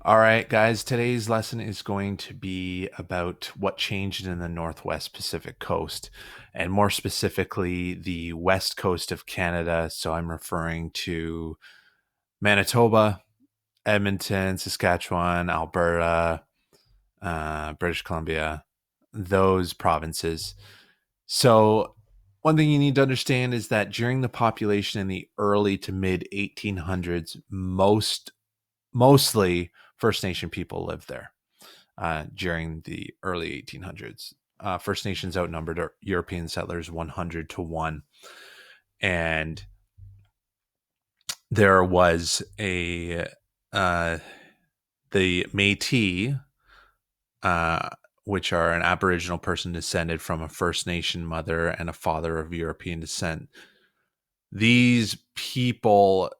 All right, guys, today's lesson is going to be about what changed in the Northwest Pacific Coast, and more specifically, the west coast of Canada. So I'm referring to Manitoba, Edmonton, Saskatchewan, Alberta, British Columbia, those provinces. So, one thing you need to understand is that during the population in the early to mid 1800s, mostly First Nation people lived there during the early 1800s. First Nations outnumbered European settlers 100 to 1. And there was uh, the Metis, uh, which are an Aboriginal person descended from a First Nation mother and a father of European descent. These people,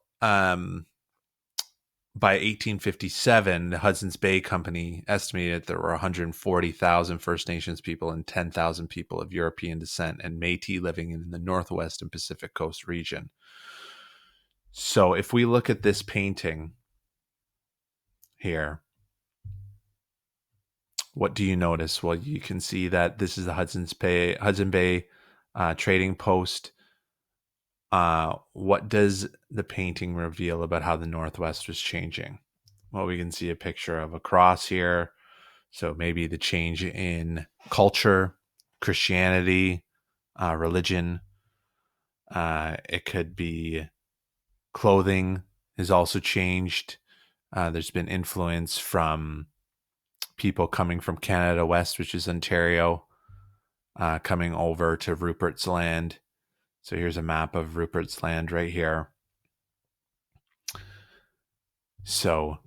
by 1857, the Hudson's Bay Company estimated there were 140,000 First Nations people and 10,000 people of European descent and Métis living in the Northwest and Pacific Coast region. So if we look at this painting here, what do you notice? Well, you can see that this is the Hudson Bay trading post. What does the painting reveal about how the Northwest was changing? Well, we can see a picture of a cross here. So maybe the change in culture, Christianity, religion. It could be clothing has also changed. There's been influence from people coming from Canada West, which is Ontario, coming over to Rupert's Land. So here's a map of Rupert's Land right here. So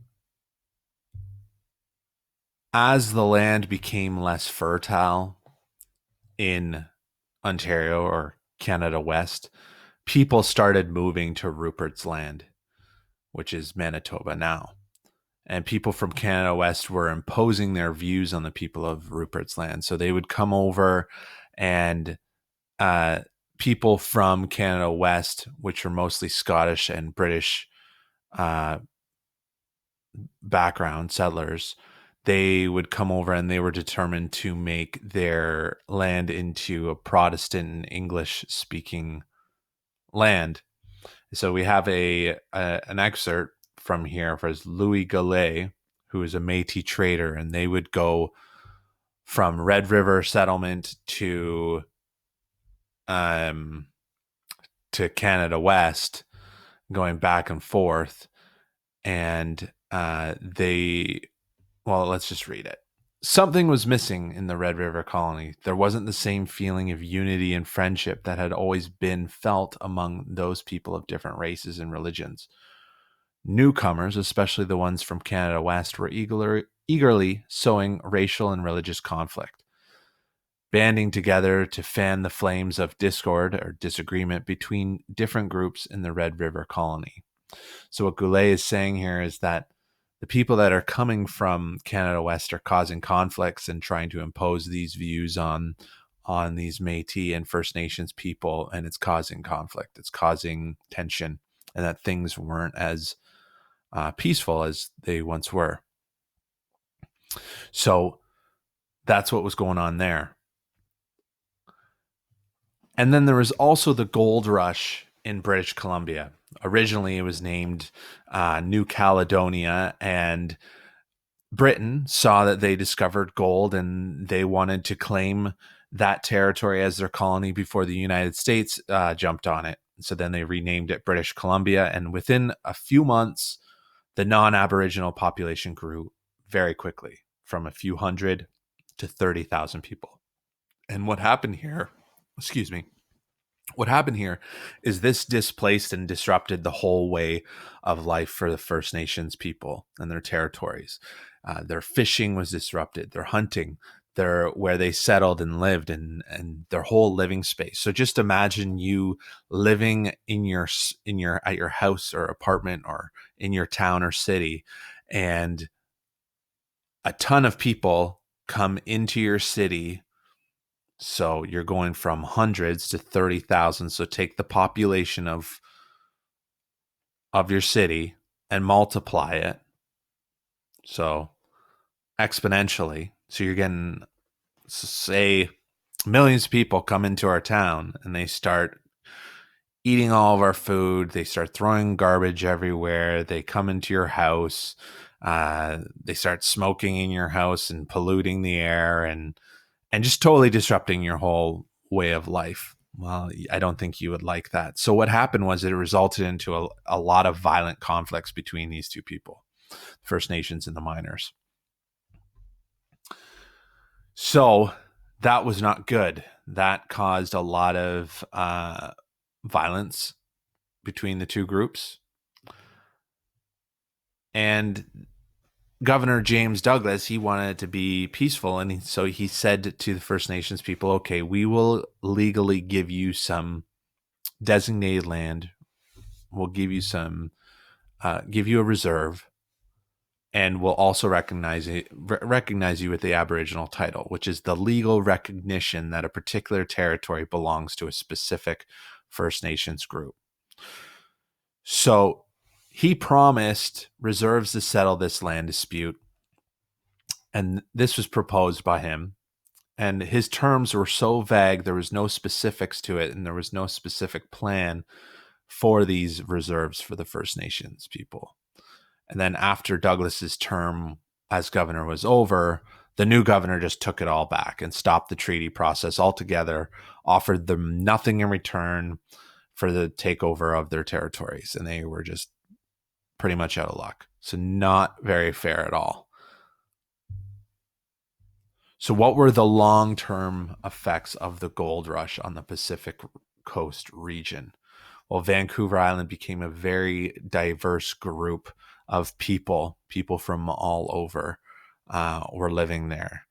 as the land became less fertile in Ontario or Canada West, people started moving to Rupert's Land, which is Manitoba now. And people from Canada West were imposing their views on the people of Rupert's Land. So they would come over, and uh, people from Canada West, which were mostly Scottish and British uh, background settlers, they would come over and they were determined to make their land into a Protestant and English speaking land. So we have an excerpt from here for Louis Gallet, who is a Métis trader, and they would go from Red River settlement um to Canada West, going back and forth, and let's just read it. Something was missing in the Red River colony. There wasn't the same feeling of unity and friendship that had always been felt among those people of different races and religions. Newcomers, especially the ones from Canada West, were eagerly sowing racial and religious conflict, banding together to fan the flames of discord or disagreement between different groups in the Red River colony. So what Goulet is saying here is that the people that are coming from Canada West are causing conflicts and trying to impose these views on these Métis and First Nations people, and it's causing conflict. It's causing tension, and that things weren't as peaceful as they once were. So that's what was going on there. And then there was also the gold rush in British Columbia. Originally, it was named New Caledonia, and Britain saw that they discovered gold and they wanted to claim that territory as their colony before the United States jumped on it. So then they renamed it British Columbia. And within a few months, the non-Aboriginal population grew very quickly from a few hundred to 30,000 people. And what happened here, excuse me, what happened here is this displaced and disrupted the whole way of life for the First Nations people and their territories. Their fishing was disrupted, their hunting, their where they settled and lived, and their whole living space. So just imagine you living in your at your house or apartment or in your town or city, and a ton of people come into your city. So you're going from hundreds to 30,000. So take the population of your city and multiply it So exponentially. So you're getting, say, millions of people come into our town and they start eating all of our food. They start throwing garbage everywhere. They come into your house. They start smoking in your house and polluting the air and just totally disrupting your whole way of life. Well, I don't think you would like that. So what happened was it resulted into a lot of violent conflicts between these two people, First Nations and the miners. So that was not good. That caused a lot of violence between the two groups. And Governor James Douglas, he wanted it to be peaceful. And so he said to the First Nations people, okay, we will legally give you some designated land. We'll give you give you a reserve, and we'll also recognize you with the Aboriginal title, which is the legal recognition that a particular territory belongs to a specific First Nations group. So he promised reserves to settle this land dispute, and this was proposed by him. And his terms were so vague, there was no specifics to it, and there was no specific plan for these reserves for the First Nations people. And then after Douglas's term as governor was over, the new governor just took it all back and stopped the treaty process altogether, offered them nothing in return for the takeover of their territories. And they were just pretty much out of luck. So not very fair at all. So what were the long-term effects of the gold rush on the Pacific Coast region? Well, Vancouver Island became a very diverse group of people from all over were living there.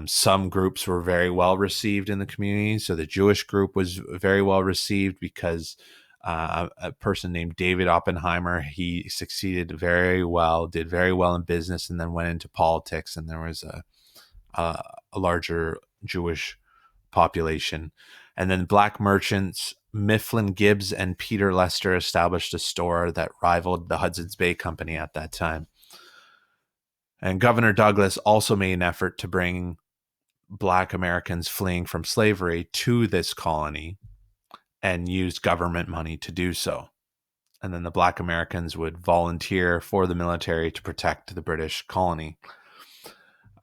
Some groups were very well received in the community. So the Jewish group was very well received because a person named David Oppenheimer, he succeeded very well, did very well in business, and then went into politics. And there was a larger Jewish population. And then black merchants, Mifflin Gibbs and Peter Lester, established a store that rivaled the Hudson's Bay Company at that time. And Governor Douglas also made an effort to bring black Americans fleeing from slavery to this colony and used government money to do so. And then the black Americans would volunteer for the military to protect the British colony.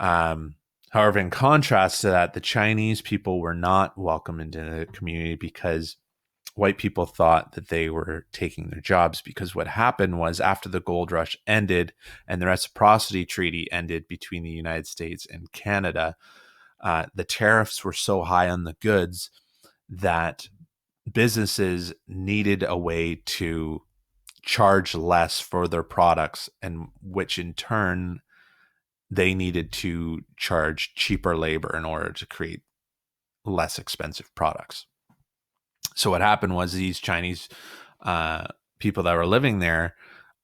However, in contrast to that, the Chinese people were not welcome into the community because white people thought that they were taking their jobs. Because what happened was, after the gold rush ended and the reciprocity treaty ended between the United States and Canada, the tariffs were so high on the goods that businesses needed a way to charge less for their products, and which in turn they needed to charge cheaper labor in order to create less expensive products. So what happened was these Chinese people that were living there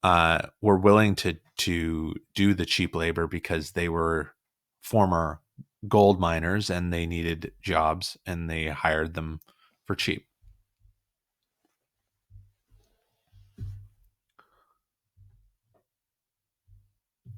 were willing to do the cheap labor because they were former gold miners and they needed jobs, and they hired them for cheap.